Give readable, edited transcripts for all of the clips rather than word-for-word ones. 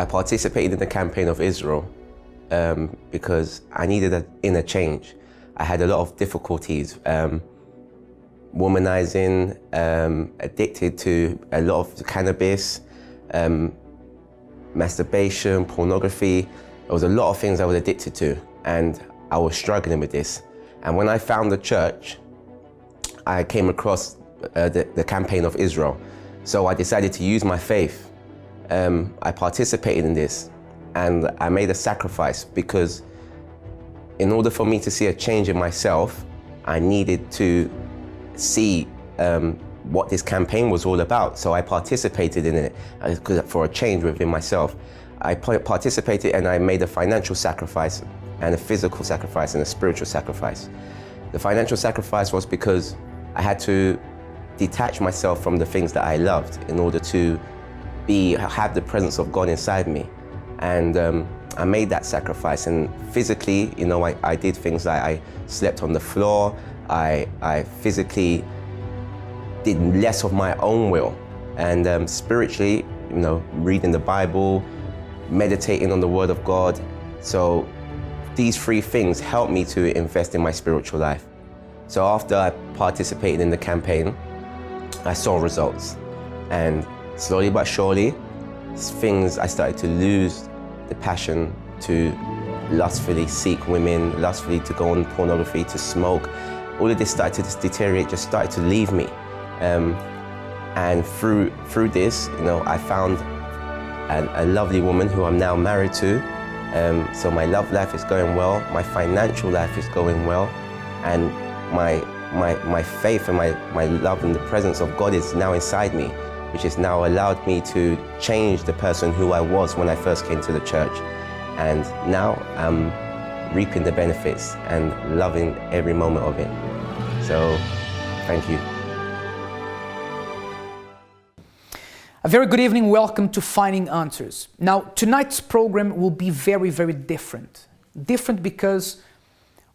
I participated in the campaign of Israel because I needed an inner change. I had a lot of difficulties, womanizing, addicted to a lot of cannabis, masturbation, pornography. There was a lot of things I was addicted to, and I was struggling with this. And when I found the church, I came across the campaign of Israel. So I decided to use my faith. I participated in this, and I made a sacrifice because in order for me to see a change in myself, I needed to see what this campaign was all about. So I participated in it for a change within myself. I participated and I made a financial sacrifice and a physical sacrifice and a spiritual sacrifice. The financial sacrifice was because I had to detach myself from the things that I loved in order to have the presence of God inside me. And I made that sacrifice, and physically, you know, I did things like I slept on the floor, I physically did less of my own will, and spiritually, you know, reading the Bible, meditating on the Word of God. So these three things helped me to invest in my spiritual life. So after I participated in the campaign, I saw results, and slowly but surely, I started to lose the passion to lustfully seek women, lustfully to go on pornography, to smoke. All of this started to deteriorate, just started to leave me. And through this, you know, I found a lovely woman who I'm now married to. So my love life is going well, my financial life is going well, and my faith and my love and the presence of God is now inside me, which has now allowed me to change the person who I was when I first came to the church. And now I'm reaping the benefits and loving every moment of it. So, thank you. A very good evening, welcome to Finding Answers. Now, tonight's program will be very, very different. Different because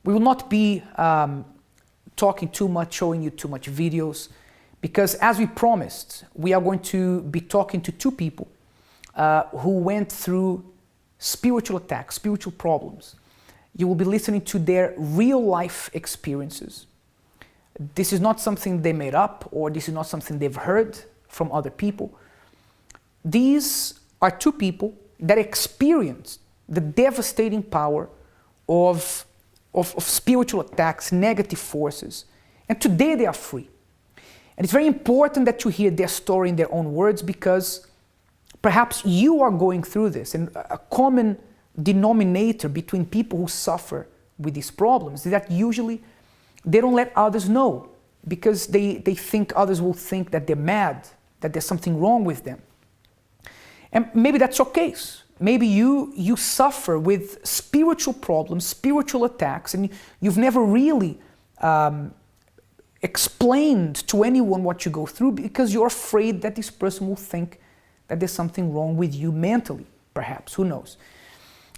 we will not be talking too much, showing you too much videos, because as we promised, we are going to be talking to two people who went through spiritual attacks, spiritual problems. You will be listening to their real life experiences. This is not something they made up, or this is not something they've heard from other people. These are two people that experienced the devastating power of spiritual attacks, negative forces, and today they are free. And it's very important that you hear their story in their own words, because perhaps you are going through this, and a common denominator between people who suffer with these problems is that usually they don't let others know, because they think others will think that they're mad, that there's something wrong with them. And maybe that's your case. Maybe you suffer with spiritual problems, spiritual attacks, and you've never really explained to anyone what you go through, because you're afraid that this person will think that there's something wrong with you mentally, perhaps, who knows.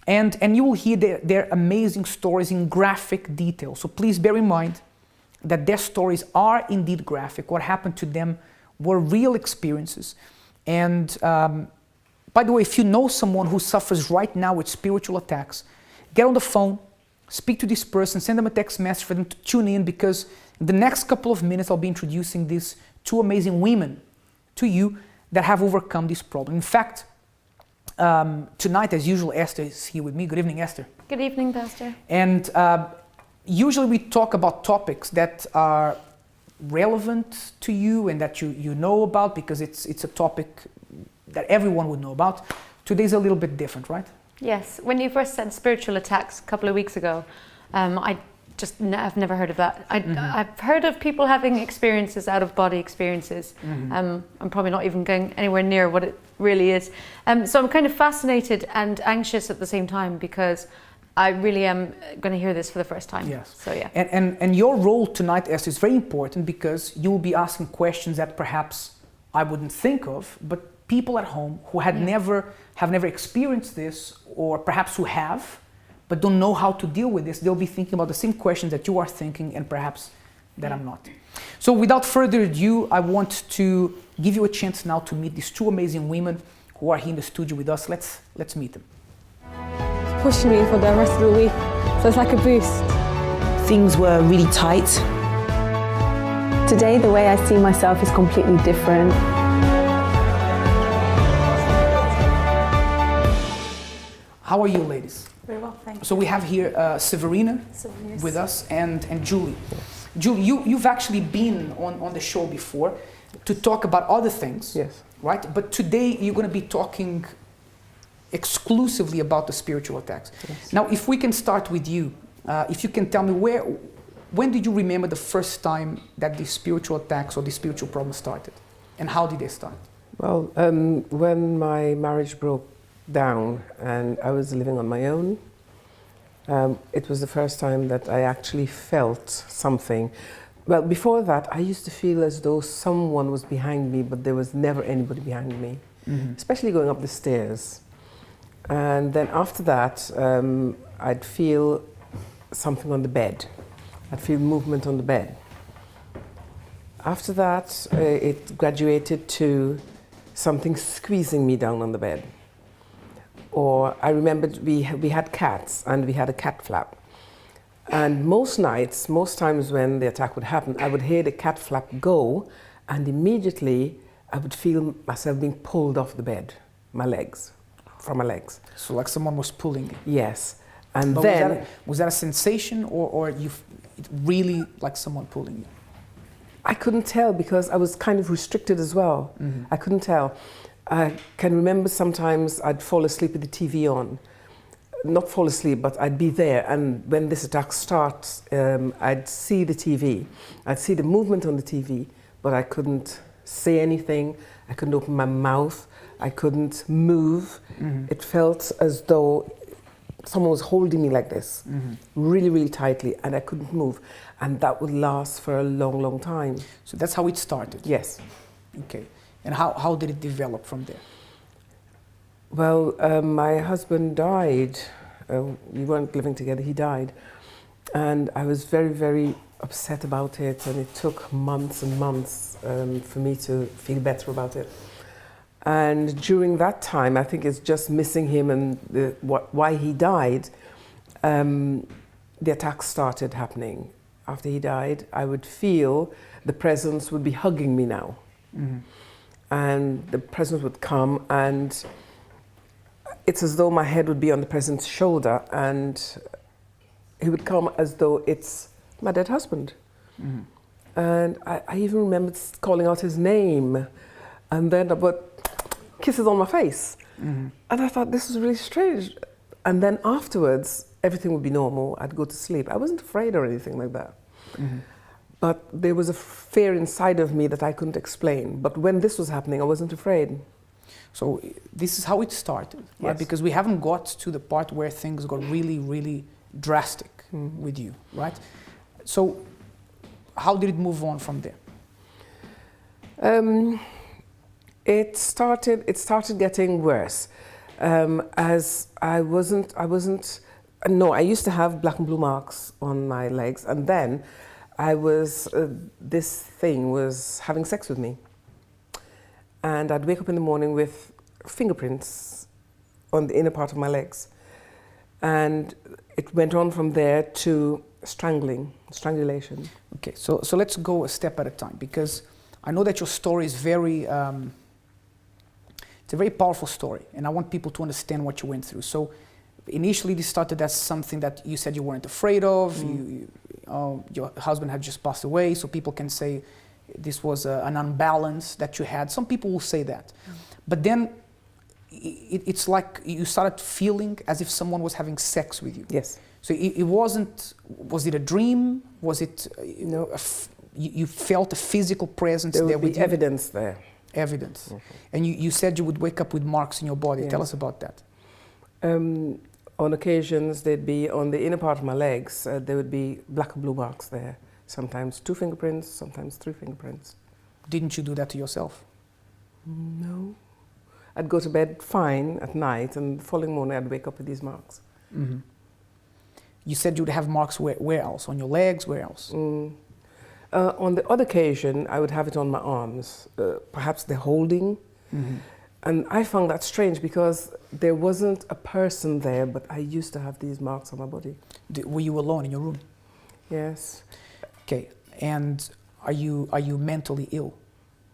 And you will hear their amazing stories in graphic detail. So please bear in mind that their stories are indeed graphic. What happened to them were real experiences. And by the way, if you know someone who suffers right now with spiritual attacks, get on the phone, speak to this person, send them a text message for them to tune in, because in the next couple of minutes I'll be introducing these two amazing women to you that have overcome this problem. In fact, tonight, as usual, Esther is here with me. Good evening, Esther. Good evening, Pastor. And usually we talk about topics that are relevant to you and that you know about, because it's a topic that everyone would know about. Today's a little bit different, right? Yes. When you first said spiritual attacks a couple of weeks ago, I've never heard of that. I've heard of people having experiences, out-of-body experiences. I'm probably not even going anywhere near what it really is. So I'm kind of fascinated and anxious at the same time, because I really am going to hear this for the first time. Yes. So yeah. And your role tonight, Esther, is very important, because you will be asking questions that perhaps I wouldn't think of, but people at home who have never experienced this, or perhaps who have, but don't know how to deal with this, they'll be thinking about the same questions that you are thinking, and perhaps that I'm not. So without further ado, I want to give you a chance now to meet these two amazing women who are here in the studio with us. Let's meet them. Pushing me for the rest of the week, so it's like a boost. Things were really tight. Today, the way I see myself is completely different. How are you, ladies? Very well, thanks. So we have here Severina with us and Julie. Julie, you've actually been on the show before to talk about other things, Yes. right? But today you're going to be talking exclusively about the spiritual attacks. Yes. Now, if we can start with you, if you can tell me when did you remember the first time that the spiritual attacks or the spiritual problems started? And how did they start? Well, when my marriage broke down and I was living on my own, it was the first time that I actually felt something. Well, before that, I used to feel as though someone was behind me, but there was never anybody behind me, especially going up the stairs. And then after that, I'd feel something on the bed. I'd feel movement on the bed. After that, it graduated to something squeezing me down on the bed. Or I remembered we had cats and we had a cat flap. And most nights, most times when the attack would happen, I would hear the cat flap go and immediately I would feel myself being pulled off the bed, from my legs. So like someone was pulling you. Yes. And But then was that a sensation or it really like someone pulling you? I couldn't tell because I was kind of restricted as well. I couldn't tell. I can remember sometimes I'd fall asleep with the TV on. Not fall asleep, but I'd be there, and when this attack starts, I'd see the TV. I'd see the movement on the TV, but I couldn't say anything. I couldn't open my mouth. I couldn't move. It felt as though someone was holding me like this, really, really tightly, and I couldn't move. And that would last for a long, long time. So that's how it started? Yes. Okay. And how did it develop from there? Well, my husband died. We weren't living together, he died. And I was very, very upset about it, and it took months and months for me to feel better about it. And during that time, I think it's just missing him and why he died, the attacks started happening. After he died, I would feel the presence would be hugging me now. And the presence would come, and it's as though my head would be on the present's shoulder, and he would come as though it's my dead husband. And I even remember calling out his name, and then about kisses on my face. And I thought, this is really strange. And then afterwards, everything would be normal. I'd go to sleep. I wasn't afraid or anything like that. But there was a fear inside of me that I couldn't explain. But when this was happening, I wasn't afraid. So this is how it started, right? Yes. Because we haven't got to the part where things got really, really drastic with you, right? So how did it move on from there? It started getting worse. As I used to have black and blue marks on my legs, and then this thing was having sex with me. And I'd wake up in the morning with fingerprints on the inner part of my legs. And it went on from there to strangulation. Okay, so let's go a step at a time, because I know that your story is very, it's a very powerful story, and I want people to understand what you went through. So initially this started as something that you said you weren't afraid of, your husband had just passed away, so people can say this was an unbalance that you had. Some people will say that. But then it's like you started feeling as if someone was having sex with you. Yes. So it wasn't, was it a dream? Was it, you felt a physical presence There there would with be you? evidence there. Evidence. And you said you would wake up with marks in your body. Yes. Tell us about that. On occasions, they'd be on the inner part of my legs, there would be black and blue marks there. Sometimes 2 fingerprints, sometimes 3 fingerprints. Didn't you do that to yourself? No. I'd go to bed fine at night, and the following morning I'd wake up with these marks. You said you'd have marks where else? On your legs? Where else? On the odd occasion, I would have it on my arms. Perhaps the holding. And I found that strange because there wasn't a person there, but I used to have these marks on my body. Were you alone in your room? Yes. Okay. And are you mentally ill?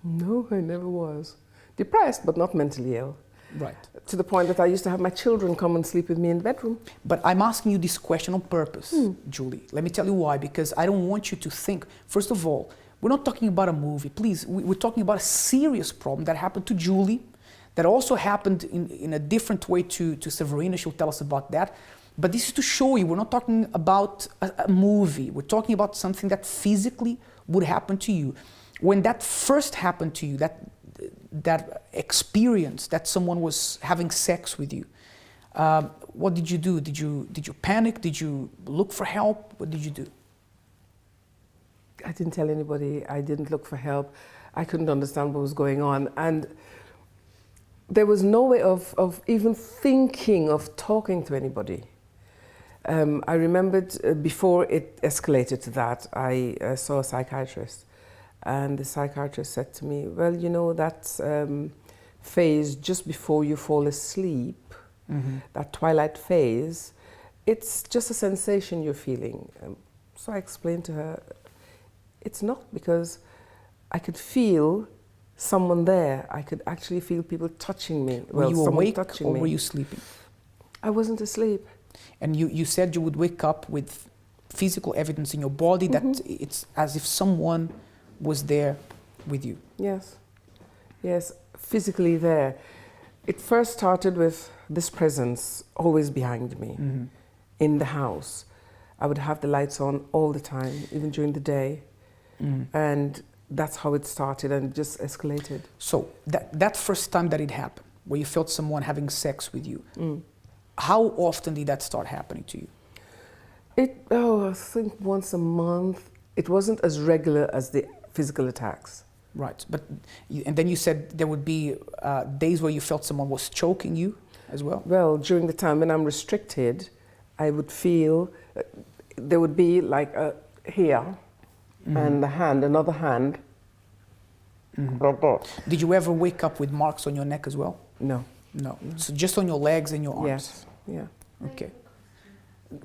No, I never was. Depressed, but not mentally ill. Right. To the point that I used to have my children come and sleep with me in the bedroom. But I'm asking you this question on purpose, Julie. Let me tell you why. Because I don't want you to think, first of all, we're not talking about a movie. Please, we're talking about a serious problem that happened to Julie, that also happened in a different way to Severina. She'll tell us about that. But this is to show you, we're not talking about a movie. We're talking about something that physically would happen to you. When that first happened to you, that experience that someone was having sex with you, what did you do? Did you panic? Did you look for help? What did you do? I didn't tell anybody. I didn't look for help. I couldn't understand what was going on. And there was no way of even thinking of talking to anybody. I remembered before it escalated to that, I saw a psychiatrist. And the psychiatrist said to me, well, you know, that phase just before you fall asleep, that twilight phase, it's just a sensation you're feeling. So I explained to her, it's not, because I could feel someone there. I could actually feel people touching me. Were you awake or me. were you sleeping? I wasn't asleep. And you said you would wake up with physical evidence in your body that it's as if someone was there with you. Yes, yes, physically there. It first started with this presence always behind me in the house. I would have the lights on all the time, even during the day. And that's how it started and just escalated. So that first time that it happened, where you felt someone having sex with you, how often did that start happening to you? I think once a month. It wasn't as regular as the physical attacks. Right, and then you said there would be days where you felt someone was choking you as well? Well, during the time when I'm restricted, I would feel there would be like here and the hand, another hand. Did you ever wake up with marks on your neck as well? No. No. So just on your legs and your arms? Yes. Yeah. Okay.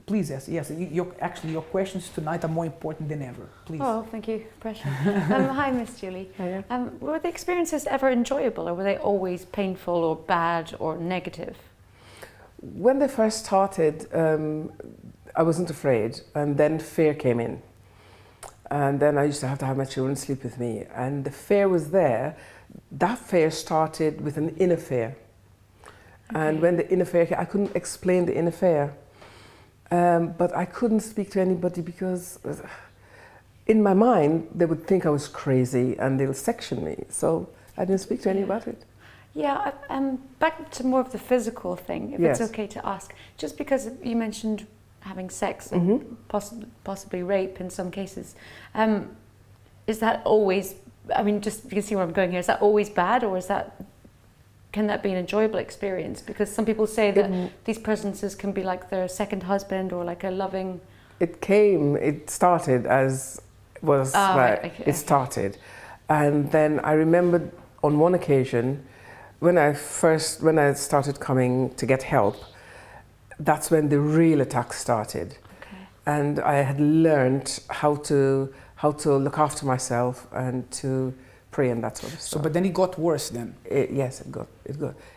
Please, yes. Actually, your questions tonight are more important than ever. Please. Oh, thank you. Pressure. Hi, Miss Julie. Hiya. Were the experiences ever enjoyable, or were they always painful or bad or negative? When they first started, I wasn't afraid, and then fear came in. And then I used to have my children sleep with me, and the fear was there. That fear started with an inner fear. And when the inner fear came, I couldn't explain the inner fear. But I couldn't speak to anybody because in my mind, they would think I was crazy and they'll section me. So I didn't speak to anybody about it. Yeah, back to more of the physical thing, if Yes. it's okay to ask. Just because you mentioned having sex and possibly rape in some cases, is that always, I mean, just you can see where I'm going here, is that always bad, or can that be an enjoyable experience? Because some people say that these presences can be like their second husband or like a loving... It started as was, it started. And then I remembered on one occasion, when I started coming to get help, that's when the real attack started. Okay. And I had learned how to look after myself and to pray and that sort of stuff. So, but then it got worse then? Yes,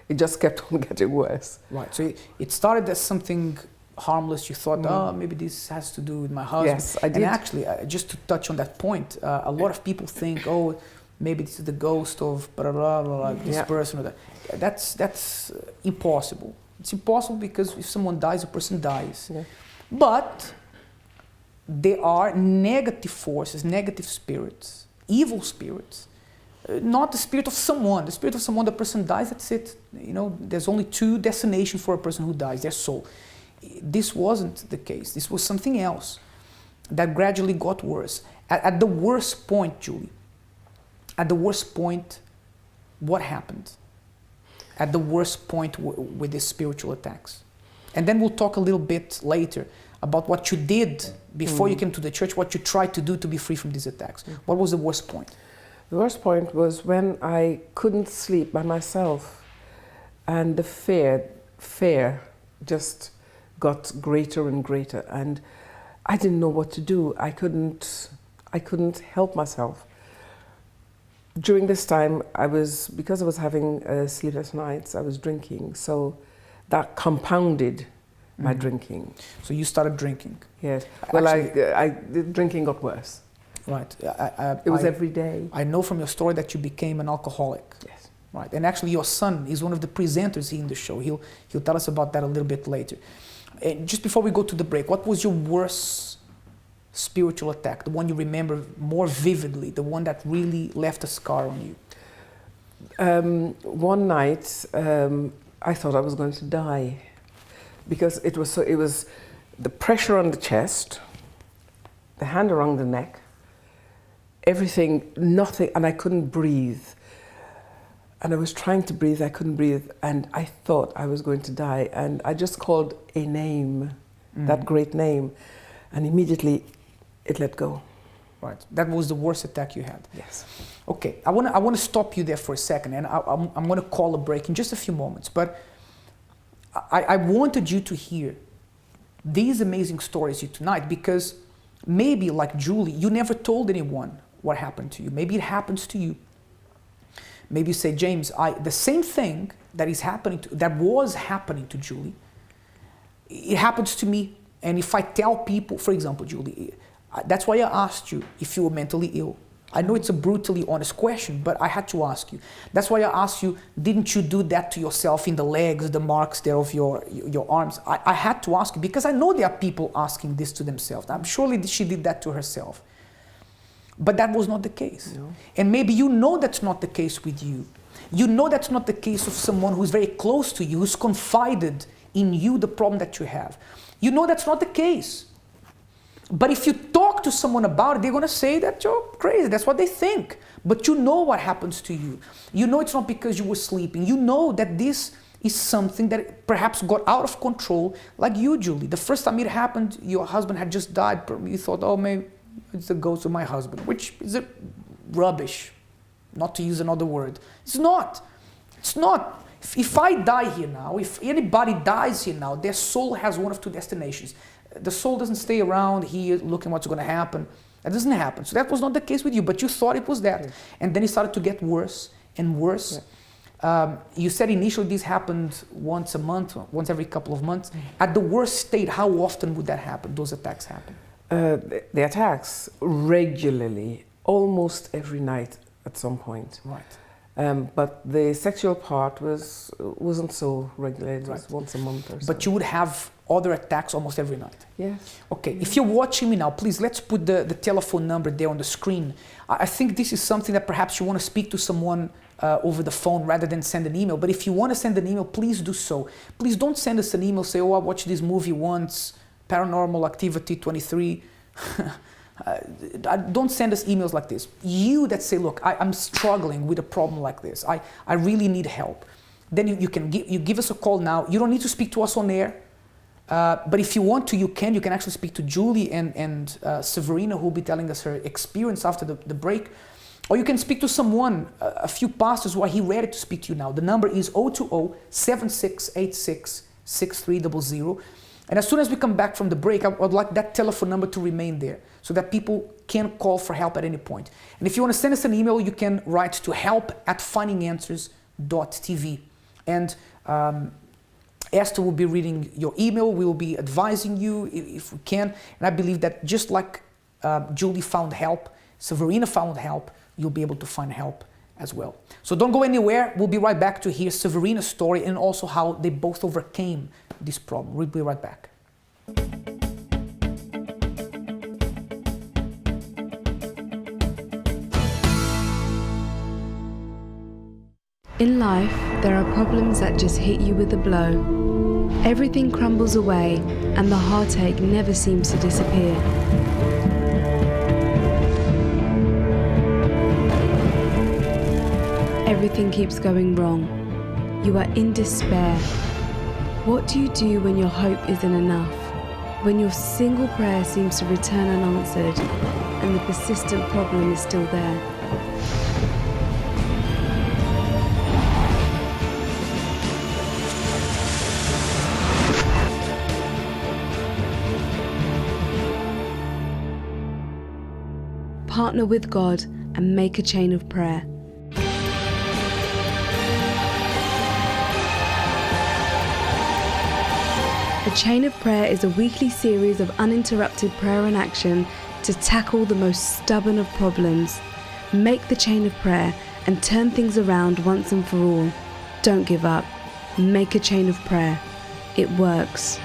it just kept on getting worse. Right, so it started as something harmless. You thought, oh, maybe this has to do with my husband. Yes, I did. And actually, just to touch on that point, a lot of people think, oh, maybe this is the ghost of blah, blah, blah, blah, this person or that. That's impossible. It's impossible because if someone dies, a person dies. Yeah. But there are negative forces, negative spirits, evil spirits. Not the spirit of someone. The spirit of someone, the person dies, that's it. You know, there's only two destinations for a person who dies, their soul. This wasn't the case. This was something else that gradually got worse. At the worst point, Julie, at the worst point, what happened? At the worst point with these spiritual attacks. And then we'll talk a little bit later about what you did before you came to the church, what you tried to do to be free from these attacks. What was the worst point? The worst point was when I couldn't sleep by myself. And the fear just got greater and greater, and I didn't know what to do. I couldn't help myself. During this time, because I was having sleepless nights, I was drinking, so that compounded my drinking. So you started drinking. Yes. Well, Actually, the drinking got worse. Right. It was every day. I know from your story that you became an alcoholic. Yes. Right. And actually your son is one of the presenters here in the show. He'll tell us about that a little bit later. And just before we go to the break, what was your worst spiritual attack? The one you remember more vividly, the one that really left a scar on you? One night, I thought I was going to die, because it was the pressure on the chest, the hand around the neck, everything, nothing, and I couldn't breathe. And I was trying to breathe, I couldn't breathe, and I thought I was going to die. And I just called a name, that great name, and immediately it let go. Right. That was the worst attack you had. Yes. Okay. I want to stop you there for a second, and I'm going to call a break in just a few moments. But I wanted you to hear these amazing stories here tonight, because maybe, like Julie, you never told anyone what happened to you. Maybe it happens to you. Maybe you say, James, the same thing that was happening to Julie, it happens to me. And if I tell people, for example, Julie, that's why I asked you if you were mentally ill. I know it's a brutally honest question, but I had to ask you. That's why I asked you, didn't you do that to yourself in the legs, the marks there of your arms? I had to ask you, because I know there are people asking this to themselves. I'm surely she did that to herself. But that was not the case. No. And maybe you know that's not the case with you. You know that's not the case of someone who's very close to you, who's confided in you the problem that you have. You know that's not the case. But if you talk to someone about it, they're going to say that you're crazy. That's what they think. But you know what happens to you. You know it's not because you were sleeping. You know that this is something that perhaps got out of control, like you, Julie. The first time it happened, your husband had just died. You thought, oh, maybe it's the ghost of my husband, which is rubbish, not to use another word. It's not. It's not. If I die here now, if anybody dies here now, their soul has one of two destinations. The soul doesn't stay around here looking what's going to happen. That doesn't happen. So that was not the case with you, but you thought it was that. Yes. And then it started to get worse and worse. Yeah. You said initially this happened once a month, once every couple of months. At the worst state, how often would that happen, those attacks happen? The attacks regularly, almost every night at some point. Right. But the sexual part wasn't so regular. It was once a month or so. But you would have other attacks almost every night? Yes. Okay, if you're watching me now, please let's put the telephone number there on the screen. I think this is something that perhaps you want to speak to someone over the phone rather than send an email. But if you want to send an email, please do so. Please don't send us an email, say, oh, I watched this movie once, Paranormal Activity 23. Don't send us emails like this. You that say, look, I'm struggling with a problem like this. I really need help. Then you give us a call now. You don't need to speak to us on air. But if you want to, you can actually speak to Julie and Severina, who will be telling us her experience after the break. Or you can speak to someone, a few pastors who are here ready to speak to you now. The number is 020-7686-6300. And as soon as we come back from the break, I would like that telephone number to remain there so that people can call for help at any point. And if you want to send us an email, you can write to help@findinganswers.tv. And Esther will be reading your email. We will be advising you if we can. And I believe that just like Julie found help, Severina found help, you'll be able to find help as well. So don't go anywhere. We'll be right back to hear Severina's story and also how they both overcame this problem. We'll be right back. In life, there are problems that just hit you with a blow. Everything crumbles away, and the heartache never seems to disappear. Everything keeps going wrong. You are in despair. What do you do when your hope isn't enough? When your single prayer seems to return unanswered, and the persistent problem is still there? partner with God and make a chain of prayer. A Chain of Prayer is a weekly series of uninterrupted prayer and action to tackle the most stubborn of problems. Make the chain of prayer and turn things around once and for all. Don't give up. Make a chain of prayer. It works.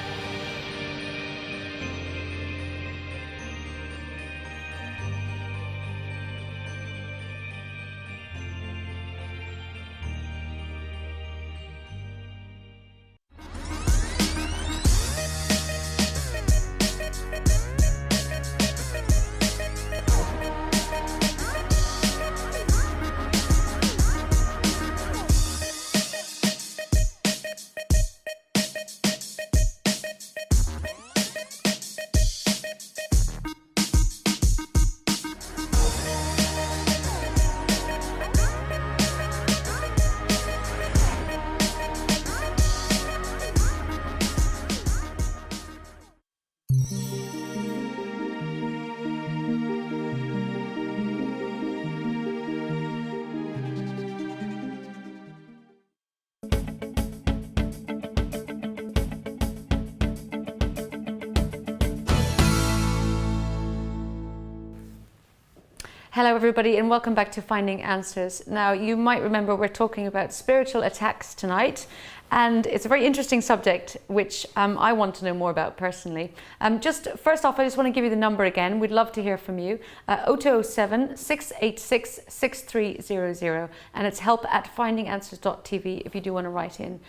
Hello everybody and welcome back to Finding Answers. Now you might remember we're talking about spiritual attacks tonight, and it's a very interesting subject which I want to know more about personally. Just first off, I just want to give you the number again. We'd love to hear from you. 0207 686 6300, and it's help@findinganswers.tv if you do want to write in.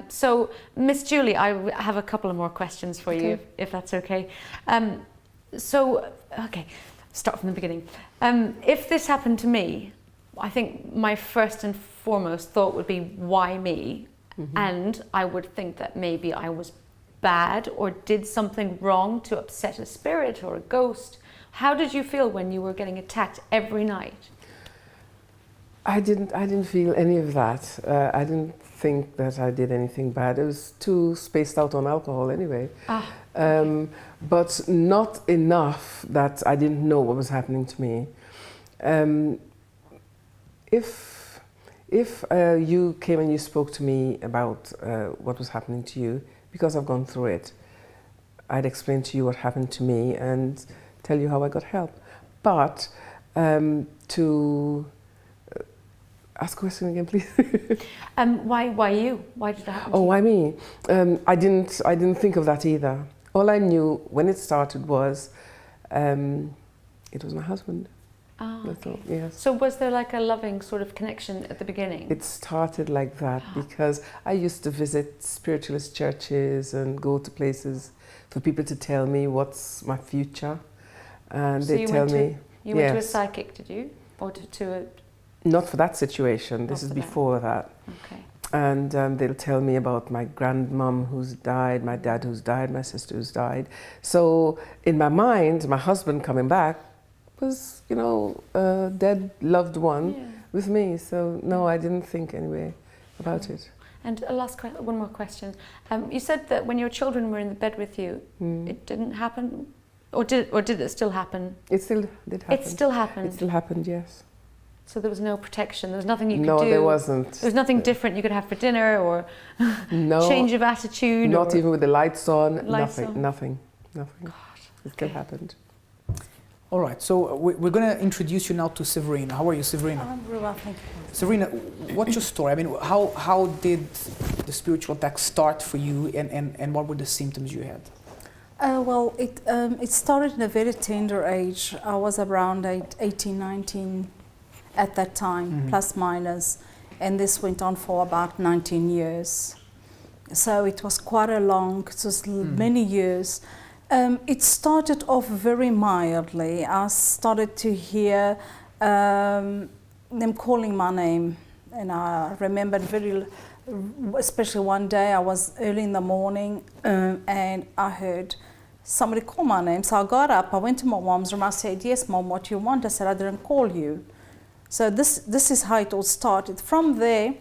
So Miss Julie, I have a couple of more questions for you, if that's okay. Start from the beginning. If this happened to me, I think my first and foremost thought would be, why me? Mm-hmm. And I would think that maybe I was bad or did something wrong to upset a spirit or a ghost. How did you feel when you were getting attacked every night? I didn't feel any of that. I didn't think that I did anything bad. I was too spaced out on alcohol anyway. But not enough that I didn't know what was happening to me. If you came and you spoke to me about what was happening to you, because I've gone through it, I'd explain to you what happened to me and tell you how I got help. But to ask a question again, please. Why you? Why did that happen? Oh, why me? I didn't think of that either. All I knew when it started was it was my husband. Oh, I thought, yes. So was there like a loving sort of connection at the beginning? It started like that because I used to visit spiritualist churches and go to places for people to tell me what's my future, and so they tell me. You went to a psychic, did you, or to a? Not for that situation. This is before that. Okay. And they'll tell me about my grandmom who's died, my dad who's died, my sister who's died. So in my mind, my husband coming back was, you know, a dead loved one with me. So no, I didn't think anyway about it. And one more question. You said that when your children were in the bed with you, it didn't happen, or did it still happen? It still did happen. It still happened? It still happened, yes. So there was no protection, there was nothing you could do? No, there wasn't. There was nothing different you could have for dinner, or no, change of attitude? Not even with the lights on, nothing. God, it still happened. All right, so we're going to introduce you now to Severina. How are you, Severina? I'm very well, thank you. Severina, what's your story? I mean, how did the spiritual attack start for you, and what were the symptoms you had? Well, it started in a very tender age. I was around 18, 19 at that time, plus minus, and this went on for about 19 years. So it was quite a long, it was many years. It started off very mildly. I started to hear them calling my name, and I remembered especially one day I was early in the morning and I heard somebody call my name. So I got up, I went to my mom's room, I said, "Yes, Mom, what do you want?" I said, "I didn't call you." So this is how it all started. From there,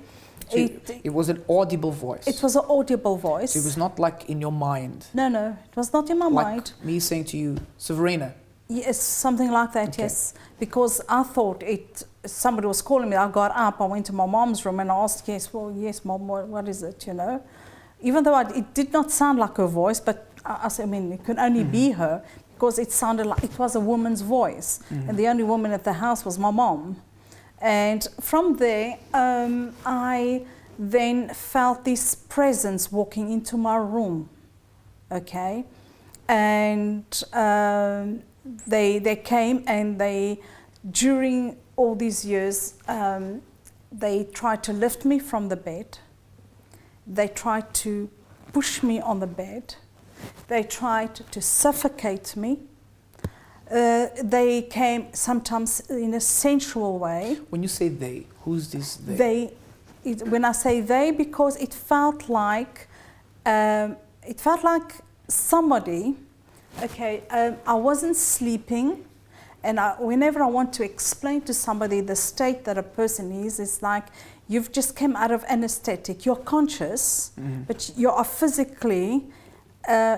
so it was an audible voice. It was an audible voice. So it was not like in your mind. No, it was not in my mind. Me saying to you, "Severina, Yes, something like that, Okay. yes. Because I thought somebody was calling me. I got up, I went to my mom's room and I asked, yes, mom, what is it, you know? Even though it did not sound like her voice, but I mean, it could only be her because it sounded like it was a woman's voice. And the only woman at the house was my mom. And from there, I then felt this presence walking into my room, okay? And they came and during all these years, they tried to lift me from the bed. They tried to push me on the bed. They tried to suffocate me. They came sometimes in a sensual way. When you say they, who's this they? When I say they, because it felt like somebody. Okay, I wasn't sleeping, and whenever I want to explain to somebody the state that a person is, it's like you've just come out of anesthetic. You're conscious, but you are physically.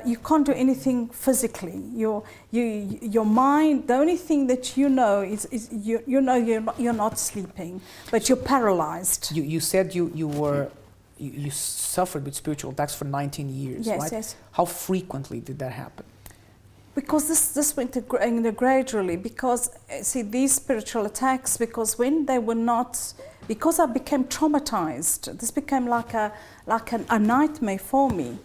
You can't do anything physically. Your mind, the only thing that you know is you're not sleeping, but you're paralyzed. You said you suffered with spiritual attacks for 19 years, yes, right? Yes. How frequently did that happen? Because this went gradually. Because see, these spiritual attacks, because when they were not, because I became traumatized. This became like a nightmare for me.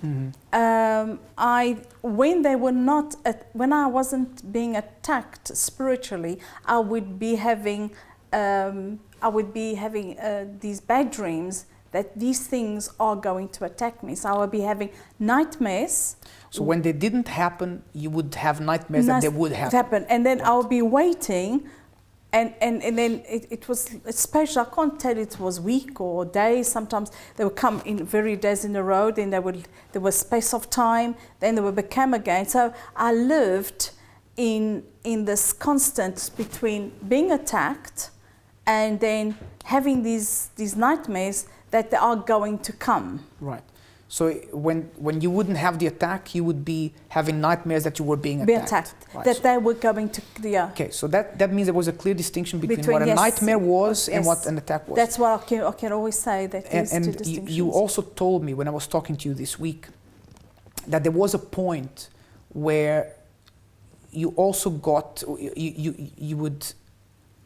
When they were not, when I wasn't being attacked spiritually, I would be having these bad dreams that these things are going to attack me. So I would be having nightmares. So when they didn't happen, you would have nightmares that they would happen. And then I would be waiting, and then it was special. I can't tell it was week or days. Sometimes they would come in very days in a row, then there was space of time, then they would become again. So I lived in this constant between being attacked and then having these nightmares that they are going to come. Right. So when you wouldn't have the attack, you would be having nightmares that you were being attacked. Right. That they were going to, yeah. Okay, so that means there was a clear distinction between what a nightmare was and what an attack was. That's what I can always say, that there's two distinctions. You also told me when I was talking to you this week that there was a point where you also got, you would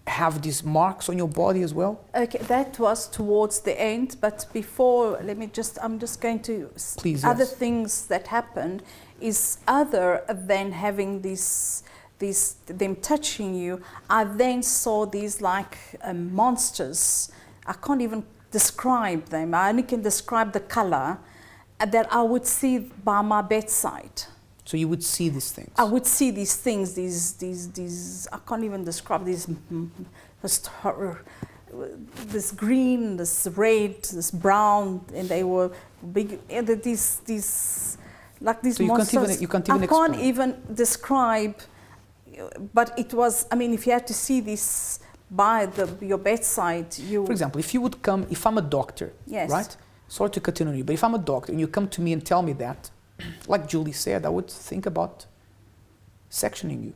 have these marks on your body as well? Okay, that was towards the end, but before, I'm just going to... Please, other yes. things that happened is other than having them touching you, I then saw these like monsters. I can't even describe them. I only can describe the color that I would see by my bedside. So you would see these things? I would see these things, these I can't even describe these, this green, this red, this brown, and they were big, and these like these so monsters. You can't even I can't even describe, but it was, I mean, if you had to see this by your bedside, you... For example, if you would come, if I'm a doctor, yes. right? Sorry to continue you, but if I'm a doctor and you come to me and tell me that, like Julie said, I would think about sectioning you,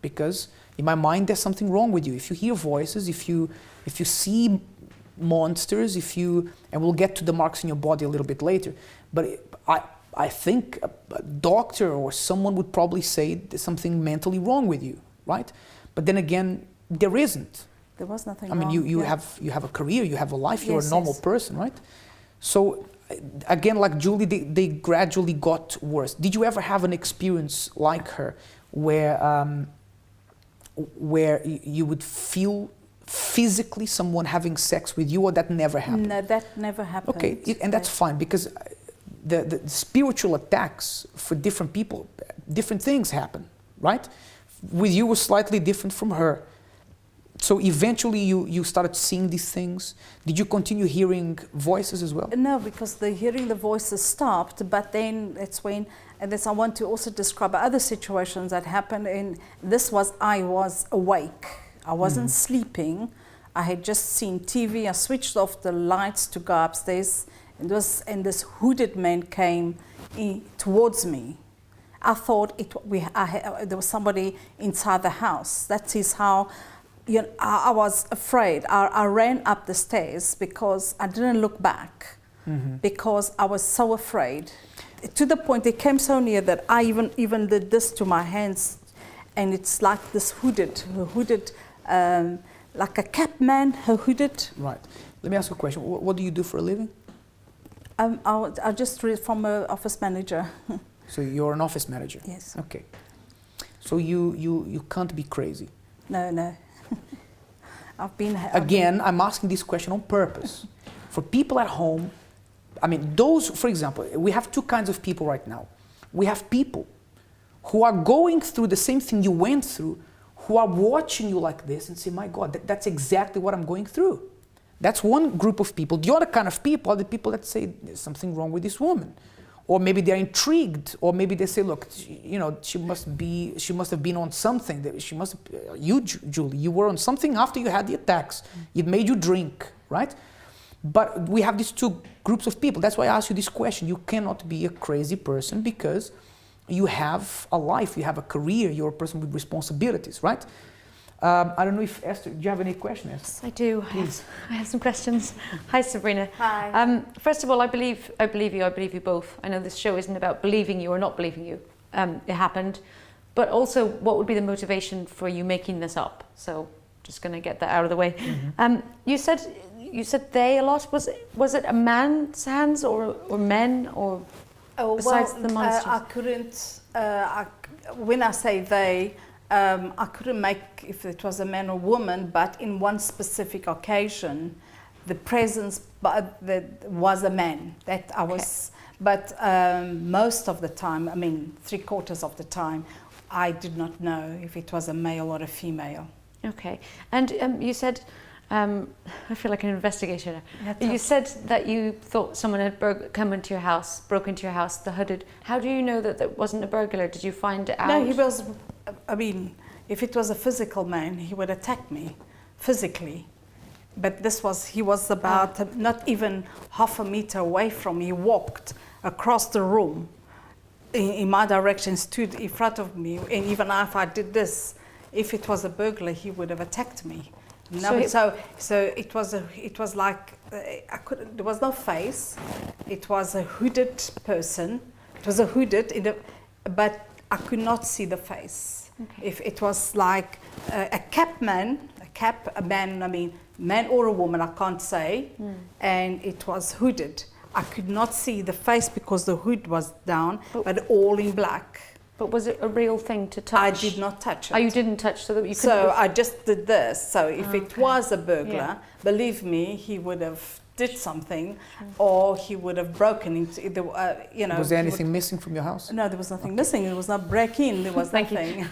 because in my mind there's something wrong with you. If you hear voices, if you see monsters, and we'll get to the marks in your body a little bit later, but I think a doctor or someone would probably say there's something mentally wrong with you, right? But then again, there isn't. There was nothing wrong. I mean, you have a career, you have a life, you're a normal person, right? So again, like Julie, they gradually got worse. Did you ever have an experience like her where you would feel physically someone having sex with you, or that never happened? No, that never happened. Okay, and that's fine, because the spiritual attacks for different people, different things happen, right? With you was slightly different from her. So eventually you started seeing these things. Did you continue hearing voices as well? No, because hearing the voices stopped, but then it's when, and this I want to also describe other situations that happened. And this was, I was awake. I wasn't sleeping. I had just seen TV. I switched off the lights to go upstairs, and this hooded man came towards me. I thought there was somebody inside the house. That is how, you know, I was afraid. I ran up the stairs because I didn't look back, because I was so afraid. To the point it came so near that I even did this to my hands, and it's like this hooded, like a cap man, hooded. Right. Let me ask you a question. What do you do for a living? I just read from an office manager. So you're an office manager? Yes. Okay. So you can't be crazy? No. Again, I'm asking this question on purpose. For people at home, I mean, those, for example, we have two kinds of people right now. We have people who are going through the same thing you went through, who are watching you like this and say, my God, that's exactly what I'm going through. That's one group of people. The other kind of people are the people that say there's something wrong with this woman. Or maybe they're intrigued, or maybe they say, look, you know, she must have been on something. You, Julie, you were on something after you had the attacks. It made you drink, right? But we have these two groups of people. That's why I asked you this question. You cannot be a crazy person because you have a life, you have a career, you're a person with responsibilities, right? I don't know if Esther, do you have any questions? Yes, I do. Please. I have some questions. Hi, Sabrina. Hi. First of all, I believe you both. I know this show isn't about believing you or not believing you. It happened. But also, what would be the motivation for you making this up? So, just going to get that out of the way. You said they a lot. Was it a man's hands or men or besides the monsters? I couldn't. When I say they, I couldn't make if it was a man or woman, but in one specific occasion, the presence was a man. That I was, but most of the time, I mean, 3/4 of the time, I did not know if it was a male or a female. Okay, and you said, I feel like an investigator. You said that you thought someone had broken into your house, the hooded. How do you know that that wasn't a burglar? Did you find it out? No, he was. I mean, if it was a physical man, he would attack me physically. But he was about not even half a meter away from me. He walked across the room in my direction, stood in front of me, and even if I did this, if it was a burglar, he would have attacked me. No, so it was like I couldn't. There was no face. It was a hooded person. It was a hooded, but I could not see the face. Okay. If it was like a man, I mean, man or a woman, I can't say, and it was hooded. I could not see the face because the hood was down, but all in black. But was it a real thing to touch? I did not touch it. Oh, you didn't touch, so that you couldn't. So I just did this. So if it was a burglar, believe me, he would have did something, or he would have broken into the. You know. Was there anything missing from your house? No, there was nothing missing. There was no break-in. There was nothing.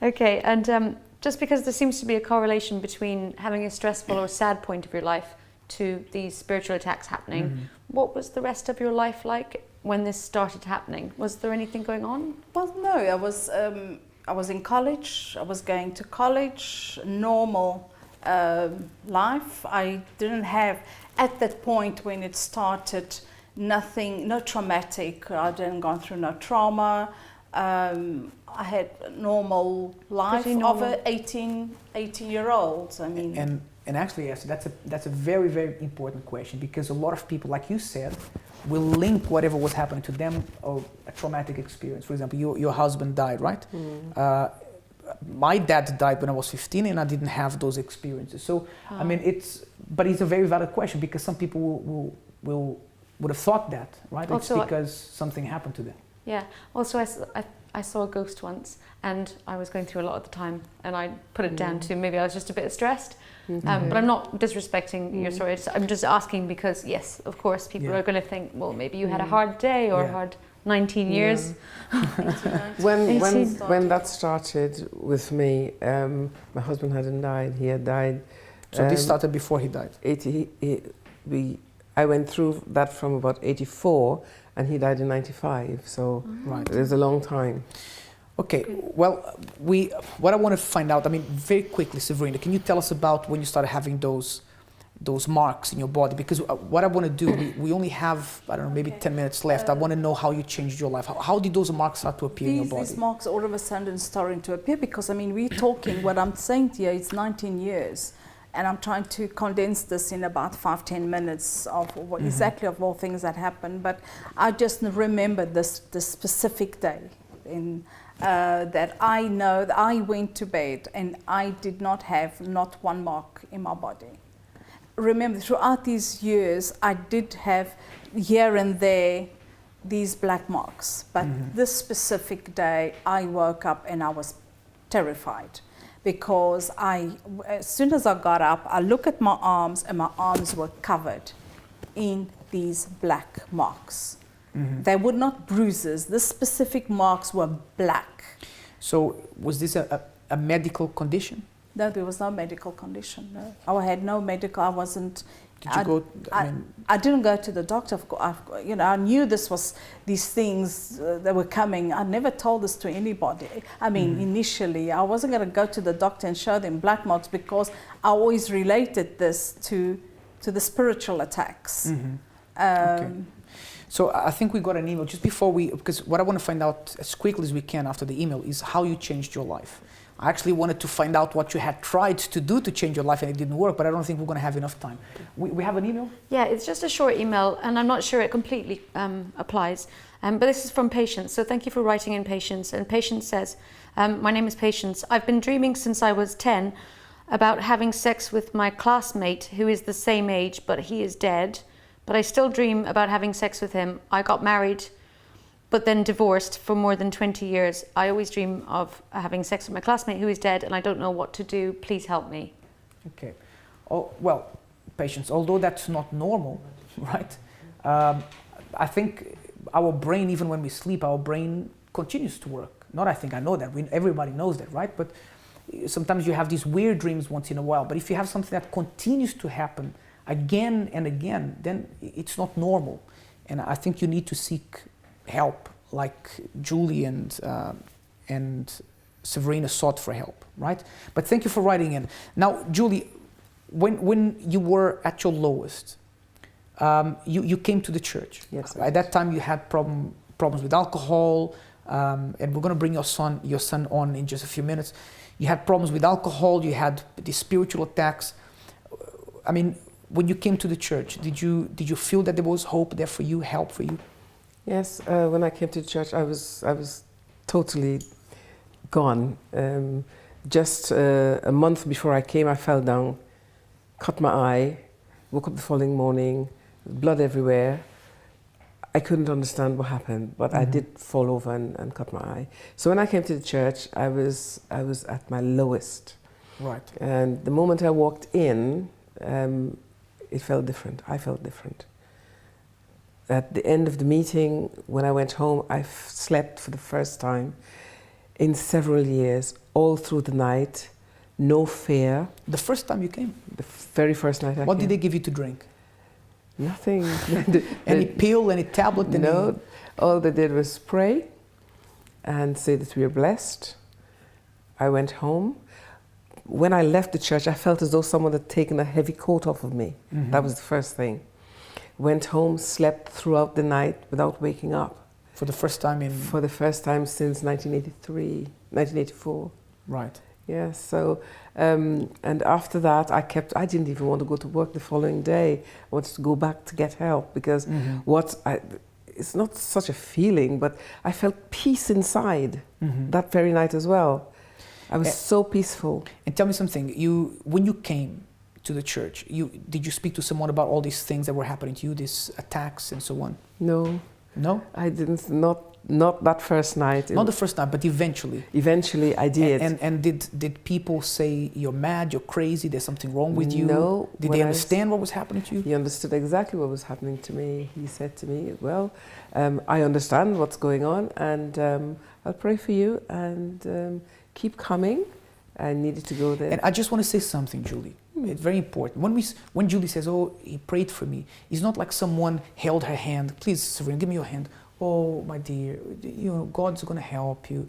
Okay, and just because there seems to be a correlation between having a stressful or sad point of your life to these spiritual attacks happening, what was the rest of your life like when this started happening? Was there anything going on? Well, no. I was in college. I was going to college. Normal life. I didn't have at that point when it started. Nothing. No traumatic. I didn't go through no trauma. I had a normal life of an 18-year-old. I mean. And actually, yes, that's a very, very important question, because a lot of people, like you said, will link whatever was happening to them or a traumatic experience. For example, your husband died, right? My dad died when I was 15, and I didn't have those experiences. So, I mean, but it's a very valid question, because some people would have thought that, right? Also, it's because something happened to them. Yeah. Also, I saw a ghost once, and I was going through a lot at the time, and I put it down to maybe I was just a bit stressed. But I'm not disrespecting your story. I'm just asking because, yes, of course, people are going to think, well, maybe you had a hard day or a hard 19 years. When that started with me, my husband hadn't died. He had died. So this started before he died? I went through that from about 84, and he died in 95. So it was a long time. Okay, well, what I want to find out, I mean, very quickly, Sabrina, can you tell us about when you started having those those marks in your body? Because what I want to do, we only have, I don't know, maybe 10 minutes left. I want to know how you changed your life. How did those marks start to appear in your body? These marks all of a sudden starting to appear because, I mean, we're talking, what I'm saying to you, it's 19 years. And I'm trying to condense this in about 5-10 minutes of what exactly of all things that happened. But I just remember this specific day that I know that I went to bed and I did not have not one mark in my body. Remember, throughout these years, I did have here and there these black marks. But this specific day, I woke up and I was terrified. Because as soon as I got up, I looked at my arms and my arms were covered in these black marks. They were not bruises. The specific marks were black. So was this a medical condition? No, there was no medical condition. No, I had no medical. I wasn't. Did you go? I didn't go to the doctor. I knew these things that were coming. I never told this to anybody. I mean, initially, I wasn't going to go to the doctor and show them black marks because I always related this to the spiritual attacks. Okay. So I think we got an email just before because what I want to find out as quickly as we can after the email is how you changed your life. I actually wanted to find out what you had tried to do to change your life and it didn't work, but I don't think we're going to have enough time. We have an email? Yeah, it's just a short email, and I'm not sure it completely applies. But this is from Patience, so thank you for writing in, Patience. And Patience says, my name is Patience. I've been dreaming since I was 10 about having sex with my classmate who is the same age, but he is dead. But I still dream about having sex with him. I got married, but then divorced for more than 20 years. I always dream of having sex with my classmate who is dead, and I don't know what to do. Please help me. Okay. Oh, well, Patience, although that's not normal, right? I think our brain, even when we sleep, our brain continues to work. Not I think, I know that. Everybody knows that, right? But sometimes you have these weird dreams once in a while. But if you have something that continues to happen again and again, then it's not normal. And I think you need to seek help, like Julie and Severina sought for help, right? But thank you for writing in. Now, Julie, when you were at your lowest, you came to the church. Yes. At that time, you had problems with alcohol, and we're going to bring your son on in just a few minutes. You had problems with alcohol. You had these spiritual attacks. I mean, when you came to the church, did you feel that there was hope there for you, help for you? Yes, when I came to church, I was totally gone. Just a month before I came, I fell down, cut my eye, woke up the following morning, blood everywhere. I couldn't understand what happened, but I did fall over and cut my eye. So when I came to the church, I was at my lowest. Right. And the moment I walked in, it felt different. I felt different. At the end of the meeting, when I went home, I slept for the first time in several years, all through the night, no fear. The first time you came? The very first night I came. What did they give you to drink? Nothing. Any pill, any tablet? No, all they did was pray and say that we are blessed. I went home. When I left the church, I felt as though someone had taken a heavy coat off of me. That was the first thing. Went home, slept throughout the night without waking up. For the first time For the first time since 1984. Right. Yeah, so, and after that, I didn't even want to go to work the following day. I wanted to go back to get help because it's not such a feeling, but I felt peace inside that very night as well. I was so peaceful. And tell me something, when you came to the church, did you speak to someone about all these things that were happening to you, these attacks and so on? No. No? I didn't, not that first night. Not the first night, but eventually. Eventually I did. And did people say, you're mad, you're crazy, there's something wrong with you? No. Did they understand what was happening to you? He understood exactly what was happening to me. He said to me, well, I understand what's going on and I'll pray for you and keep coming. I needed to go there. And I just want to say something, Julie. It's very important. When Julie says, oh, he prayed for me, it's not like someone held her hand. Please, Severine, give me your hand. Oh, my dear, God's going to help you.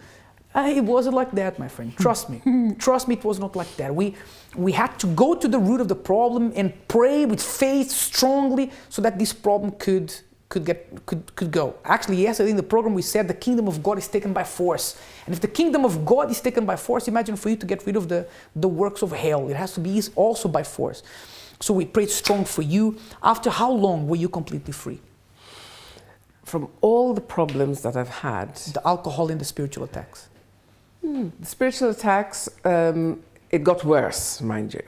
It wasn't like that, my friend. Trust me. Trust me, it was not like that. We had to go to the root of the problem and pray with faith strongly so that this problem could go. Actually, yesterday in the program we said the kingdom of God is taken by force. And if the kingdom of God is taken by force, imagine for you to get rid of the works of hell. It has to be also by force. So we prayed strong for you. After how long were you completely free? From all the problems that I've had. The alcohol and the spiritual attacks. The spiritual attacks, it got worse, mind you.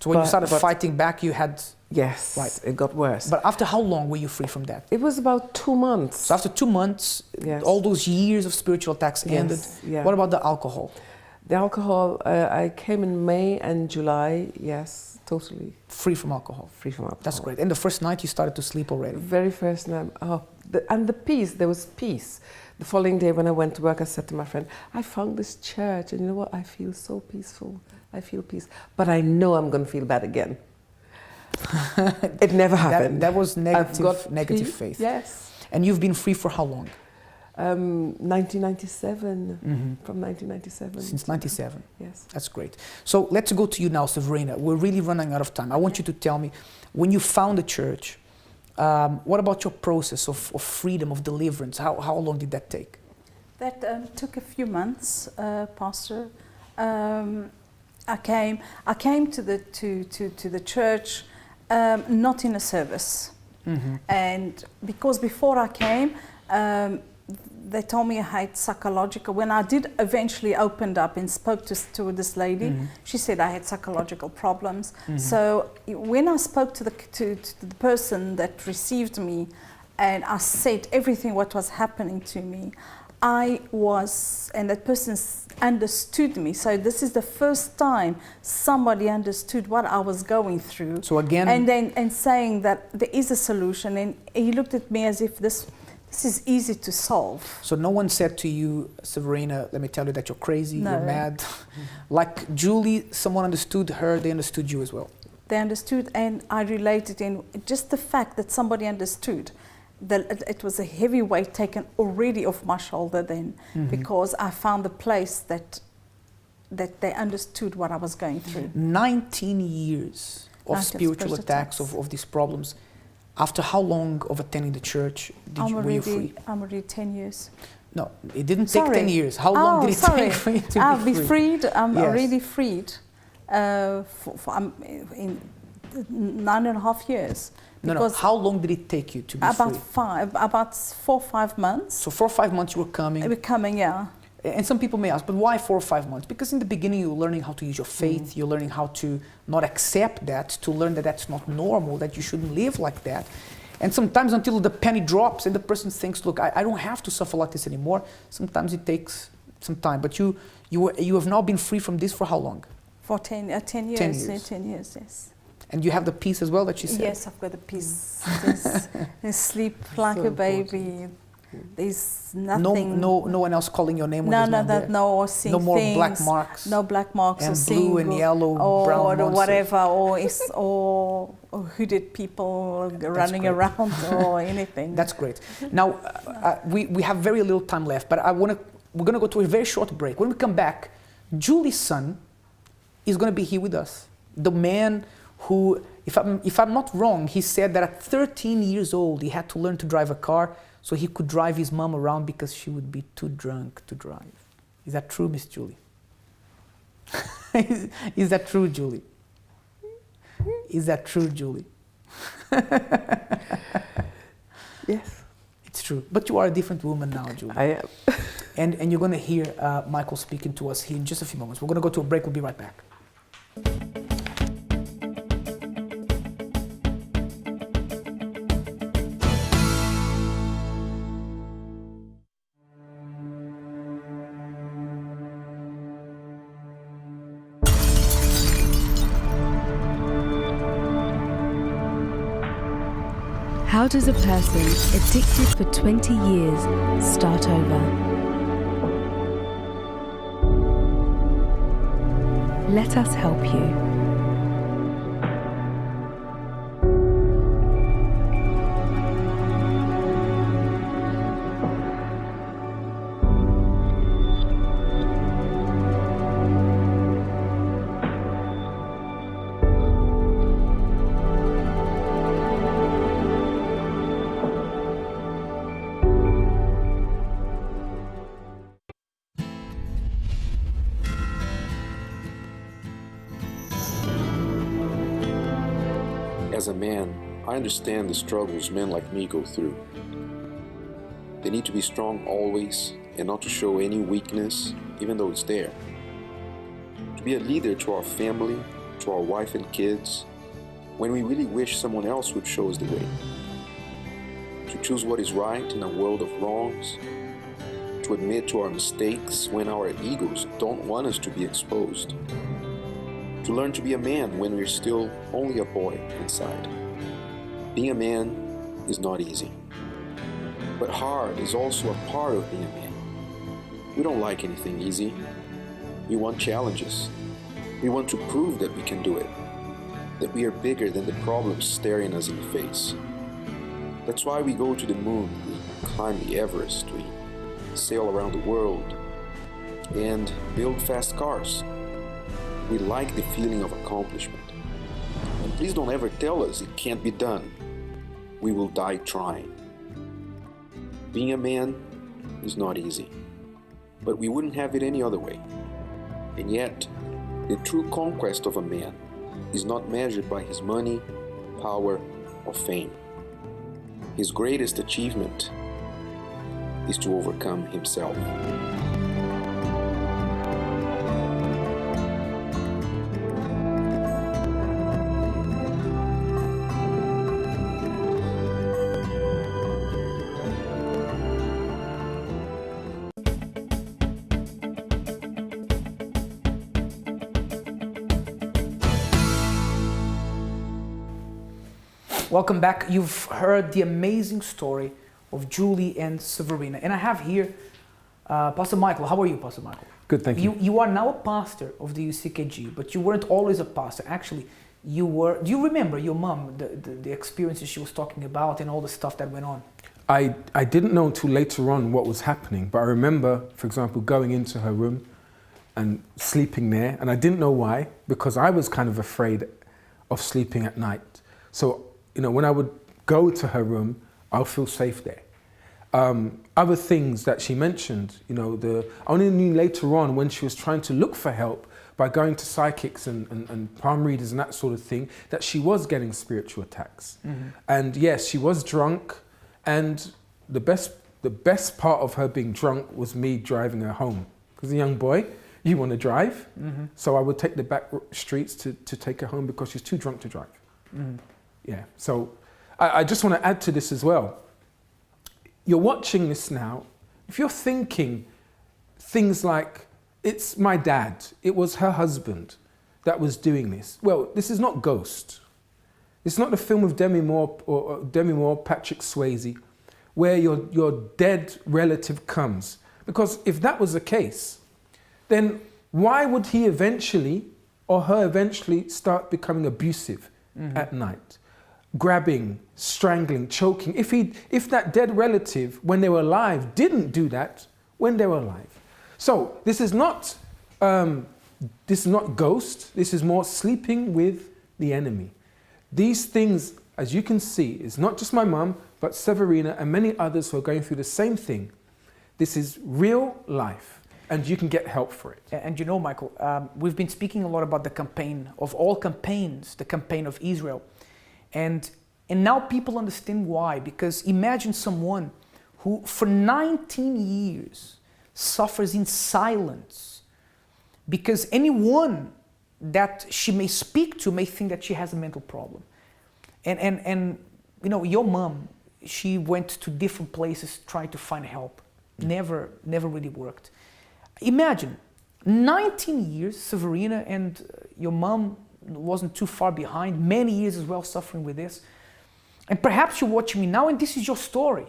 So when you started fighting back, you had... Yes, right. It got worse. But after how long were you free from that? It was about 2 months. So after 2 months, yes. all those years of spiritual attacks ended. Yeah. What about the alcohol? The alcohol, I came in May and July, yes, totally. Free from alcohol? Free from alcohol. That's great. And the first night you started to sleep already? Very first night, and the peace, there was peace. The following day when I went to work, I said to my friend, I found this church and you know what, I feel so peaceful. I feel peace. But I know I'm going to feel bad again. It never happened. That was negative faith. Yes. And you've been free for how long? 1997, from 1997. Since 97? Yes. That's great. So let's go to you now, Severina. We're really running out of time. I want you to tell me, when you found the church, what about your process of freedom, of deliverance? How long did that take? That took a few months, Pastor. I came to the church, not in a service, and because before I came, they told me I had psychological. When I did eventually opened up and spoke to this lady, she said I had psychological problems. So when I spoke to the person that received me, and I said everything what was happening to me, and that person understood me. So this is the first time somebody understood what I was going through. So again, and saying that there is a solution, and he looked at me as if this is easy to solve. So no one said to you, Severina, let me tell you that you're crazy, No. you're mad. Like Julie, someone understood her, they understood you as well. They understood, and I related in just the fact that somebody understood. That it was a heavy weight taken already off my shoulder then, because I found the place that they understood what I was going through. 19 years of spiritual attacks, of these problems. After how long of attending the church were you free? I'm already 10 years. No, it didn't take 10 years. How long did it take for you to I'll be be freed. I'm already freed I'm in 9.5 years. No. How long did it take you to be free? About 4 or 5 months. So 4 or 5 months you were coming? Yeah. And some people may ask, but why 4 or 5 months? Because in the beginning you're learning how to use your faith, you're learning how to not accept that, to learn that that's not normal, that you shouldn't live like that. And sometimes until the penny drops and the person thinks, look, I don't have to suffer like this anymore, sometimes it takes some time. But you have now been free from this for how long? For 10 years. 10 years, 10 years, yes. And you have the peace as well that she said? Yes, I've got the peace. I sleep like a baby. There's nothing. No one else calling your name. Or seeing no more things, black marks. No black marks. And or blue and yellow, brown or whatever, or hooded people running around or anything. That's great. Now we have very little time left, but we're going to go to a very short break. When we come back, Julie's son is going to be here with us. The man who, if I'm not wrong, he said that at 13 years old he had to learn to drive a car so he could drive his mom around because she would be too drunk to drive. Is that true, Miss Julie? Is that true, Julie? Is that true, Julie? Yes. It's true. But you are a different woman now, Julie. I am. And you're going to hear Michael speaking to us here in just a few moments. We're going to go to a break. We'll be right back. How does a person addicted for 20 years start over? Let us help you. As a man, I understand the struggles men like me go through. They need to be strong always and not to show any weakness, even though it's there. To be a leader to our family, to our wife and kids, when we really wish someone else would show us the way. To choose what is right in a world of wrongs. To admit to our mistakes when our egos don't want us to be exposed. To learn to be a man when we're still only a boy inside. Being a man is not easy. But hard is also a part of being a man. We don't like anything easy. We want challenges. We want to prove that we can do it. That we are bigger than the problems staring us in the face. That's why we go to the moon, we climb the Everest, we sail around the world, and build fast cars. We like the feeling of accomplishment. And please don't ever tell us it can't be done. We will die trying. Being a man is not easy, but we wouldn't have it any other way. And yet, the true conquest of a man is not measured by his money, power, or fame. His greatest achievement is to overcome himself. Welcome back. You've heard the amazing story of Julie and Severina. And I have here Pastor Michael. How are you, Pastor Michael? Good, thank you. You are now a pastor of the UCKG, but you weren't always a pastor. Actually, you were. Do you remember your mom, the experiences she was talking about and all the stuff that went on? I didn't know until later on what was happening, but I remember, for example, going into her room and sleeping there, and I didn't know why, because I was kind of afraid of sleeping at night. So, when I would go to her room, I'll feel safe there. Other things that she mentioned, I only knew later on when she was trying to look for help by going to psychics and palm readers and that sort of thing, that she was getting spiritual attacks. Mm-hmm. And yes, she was drunk, and the best part of her being drunk was me driving her home. Because a young boy, you want to drive, mm-hmm. So I would take the back streets to take her home because she's too drunk to drive. Mm-hmm. Yeah, so I just want to add to this as well. You're watching this now. If you're thinking things like, it's my dad, it was her husband that was doing this. Well, this is not Ghost. It's not the film with Demi Moore, Patrick Swayze, where your dead relative comes. Because if that was the case, then why would he eventually, or her eventually, start becoming abusive mm-hmm. at night? Grabbing, strangling, choking. If that dead relative, when they were alive, didn't do that when they were alive. So this is not Ghost. This is more sleeping with the enemy. These things, as you can see, is not just my mum, but Severina and many others who are going through the same thing. This is real life, and you can get help for it. And Michael, we've been speaking a lot about the campaign of all campaigns, the campaign of Israel. And now people understand why, because imagine someone who for 19 years suffers in silence because anyone that she may speak to may think that she has a mental problem. And your mom, she went to different places trying to find help. Never really worked. Imagine, 19 years, Severina and your mom wasn't too far behind, many years as well suffering with this. And perhaps you're watching me now and this is your story.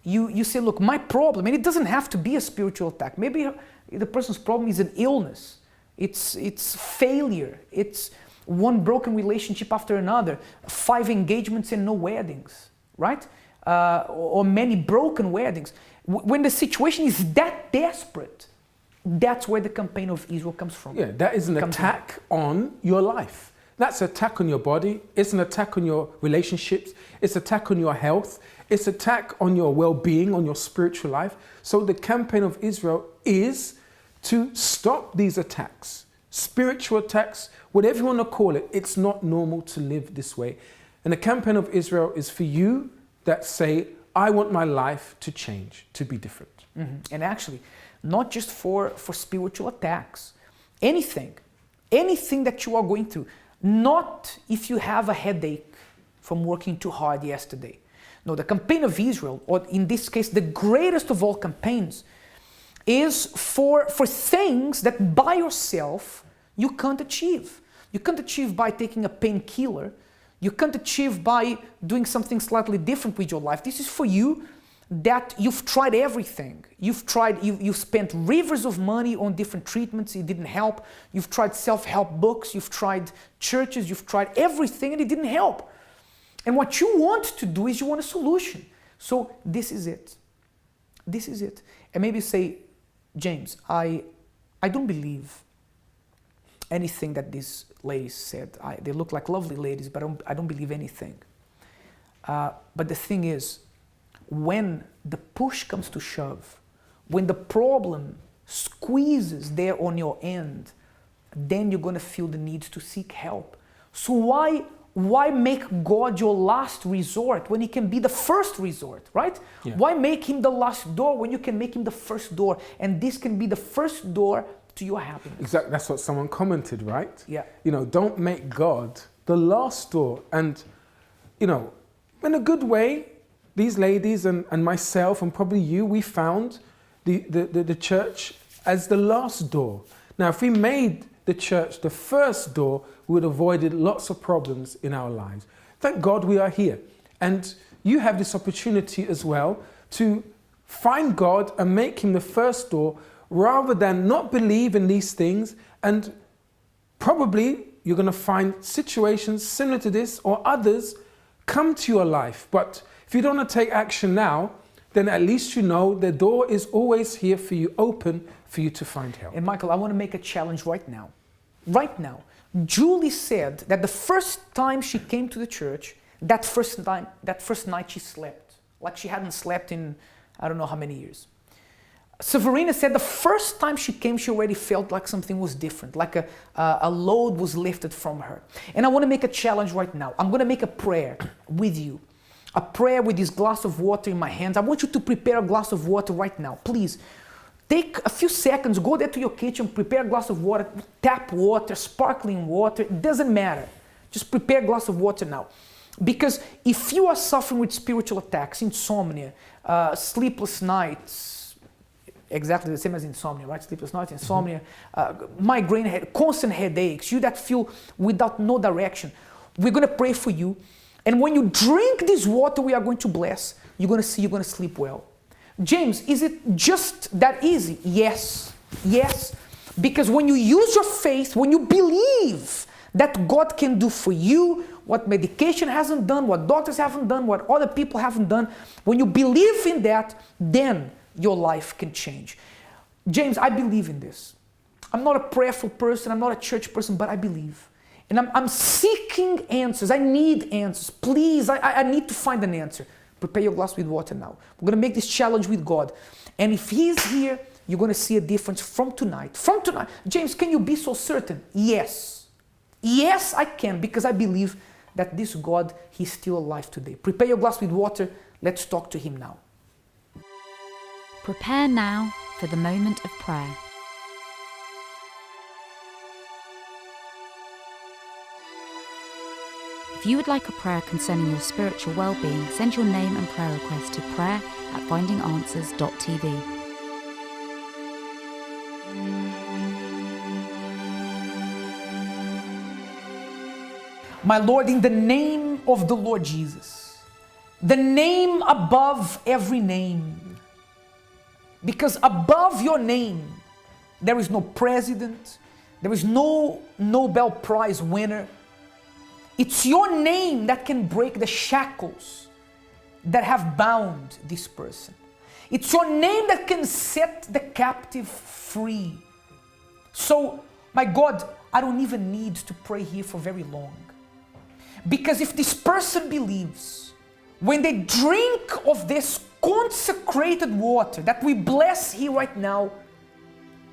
You say, look, my problem, and it doesn't have to be a spiritual attack. Maybe the person's problem is an illness. It's failure. It's one broken relationship after another, 5 engagements and no weddings, right? Or many broken weddings. When the situation is that desperate, that's where the campaign of Israel comes from. Yeah, that is an attack on your life. That's an attack on your body. It's an attack on your relationships. It's an attack on your health. It's an attack on your well-being, on your spiritual life. So the campaign of Israel is to stop these attacks, spiritual attacks, whatever you want to call it. It's not normal to live this way. And the campaign of Israel is for you that say, I want my life to change, to be different. And actually, not just for spiritual attacks, anything that you are going through, not if you have a headache from working too hard yesterday. No, the campaign of Israel, or in this case, the greatest of all campaigns, is for things that by yourself you can't achieve. You can't achieve by taking a painkiller. You can't achieve by doing something slightly different with your life. This is for you that you've tried everything. You've spent rivers of money on different treatments, it didn't help. You've tried self-help books, you've tried churches, you've tried everything and it didn't help. And what you want to do is you want a solution. So this is it. This is it. And maybe you say, James, I don't believe anything that these ladies said. They look like lovely ladies, but I don't believe anything. But the thing is, when the push comes to shove, when the problem squeezes there on your end, then you're going to feel the need to seek help. So why make God your last resort when He can be the first resort, right? Yeah. Why make Him the last door when you can make Him the first door? And this can be the first door to your happiness. Exactly, that's what someone commented, right? Yeah. You know, don't make God the last door. And, you know, in a good way, these ladies and myself and probably you, we found the church as the last door. Now, if we made the church the first door, we would have avoided lots of problems in our lives. Thank God we are here. And you have this opportunity as well to find God and make Him the first door rather than not believe in these things. And probably you're going to find situations similar to this or others come to your life. But if you don't want to take action now, then at least you know the door is always here for you, open for you to find help. And Michael, I want to make a challenge right now. Right now. Julie said that the first time she came to the church, that first night she slept. Like she hadn't slept in I don't know how many years. Severina said the first time she came, she already felt like something was different, like a load was lifted from her. And I want to make a challenge right now. I'm going to make a prayer with you. A prayer with this glass of water in my hands. I want you to prepare a glass of water right now. Please, take a few seconds, go there to your kitchen, prepare a glass of water, tap water, sparkling water, it doesn't matter. Just prepare a glass of water now. Because if you are suffering with spiritual attacks, insomnia, sleepless nights, exactly the same as insomnia, right? Sleepless nights, insomnia, migraine, constant headaches, you that feel without no direction. We're going to pray for you. And when you drink this water we are going to bless, you're going to see you're going to sleep well. James, is it just that easy? Yes. Yes. Because when you use your faith, when you believe that God can do for you what medication hasn't done, what doctors haven't done, what other people haven't done, when you believe in that, then your life can change. James, I believe in this. I'm not a prayerful person, I'm not a church person, but I believe. And I'm seeking answers. I need answers. Please, I need to find an answer. Prepare your glass with water now. We're going to make this challenge with God. And if He's here, you're going to see a difference from tonight. From tonight. James, can you be so certain? Yes. Yes, I can, because I believe that this God, He's still alive today. Prepare your glass with water. Let's talk to Him now. Prepare now for the moment of prayer. If you would like a prayer concerning your spiritual well-being, send your name and prayer request to prayer@findinganswers.tv. My Lord, in the name of the Lord Jesus, the name above every name, because above your name, there is no president, there is no Nobel Prize winner. It's your name that can break the shackles that have bound this person. It's your name that can set the captive free. So, my God, I don't even need to pray here for very long. Because if this person believes, when they drink of this consecrated water that we bless here right now,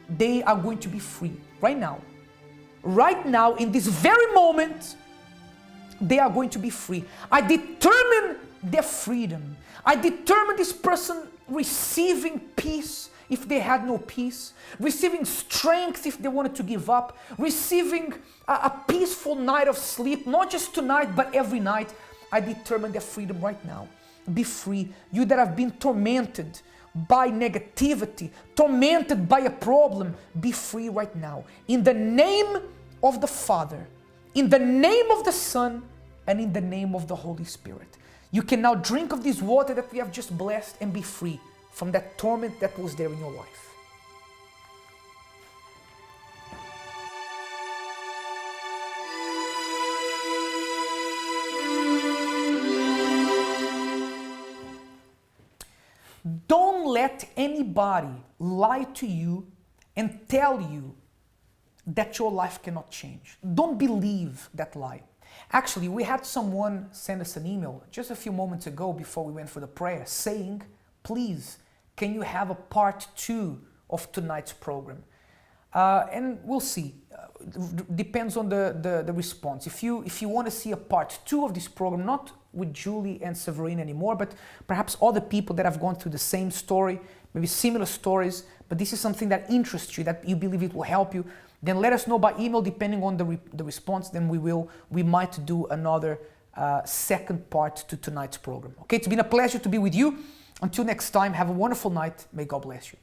they are going to be free. Right now. Right now, in this very moment, they are going to be free. I determine their freedom. I determine this person receiving peace if they had no peace, receiving strength if they wanted to give up, receiving a peaceful night of sleep, not just tonight, but every night. I determine their freedom right now. Be free. You that have been tormented by negativity, tormented by a problem, be free right now. In the name of the Father, in the name of the Son, and in the name of the Holy Spirit. You can now drink of this water that we have just blessed and be free from that torment that was there in your life. Don't let anybody lie to you and tell you that your life cannot change. Don't believe that lie. Actually, we had someone send us an email just a few moments ago before we went for the prayer saying, please, can you have a part 2 of tonight's program? And we'll see. Depends on the response. If you want to see a part 2 of this program, not with Julie and Severine anymore, but perhaps other people that have gone through the same story, maybe similar stories, but this is something that interests you, that you believe it will help you, then let us know by email depending on the response. Then we might do another second part to tonight's program. Okay, it's been a pleasure to be with you. Until next time, have a wonderful night. May God bless you.